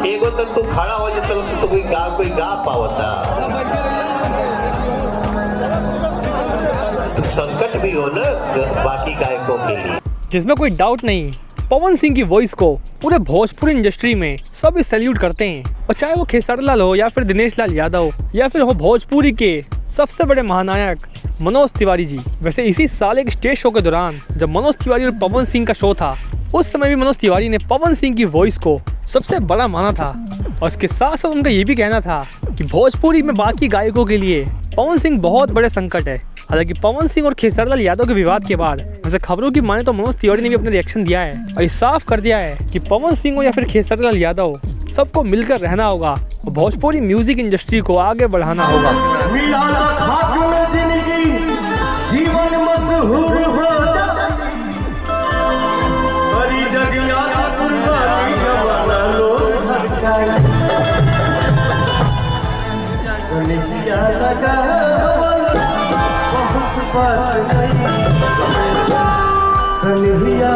एगो तक तू खड़ा हो जाता तो कोई गा पावता। तो संकट भी हो ना बाकी गायकों के लिए। जिसमें कोई डाउट नहीं, पवन सिंह की वॉइस को पूरे भोजपुरी इंडस्ट्री में सभी सैल्यूट करते हैं। और चाहे वो खेसारी लाल हो या फिर दिनेश लाल यादव या फिर हो भोजपुरी के सबसे बड़े महानायक मनोज तिवारी जी। वैसे इसी साल एक स्टेज शो के दौरान जब मनोज तिवारी और पवन सिंह का शो था, उस समय भी मनोज तिवारी ने पवन सिंह की वॉइस को सबसे बड़ा माना था। और इसके साथ साथ उनका ये भी कहना था कि भोजपुरी में बाकी गायकों के लिए पवन सिंह बहुत बड़े संकट है। हालांकि पवन सिंह और खेसारी लाल यादव के विवाद के बाद वैसे खबरों की माने तो मनोज तिवारी ने भी अपना रिएक्शन दिया है और ये साफ कर दिया है कि पवन सिंह हो या फिर खेसारी लाल यादव, सबको मिलकर रहना होगा और भोजपुरी म्यूजिक इंडस्ट्री को आगे बढ़ाना होगा। सनहिया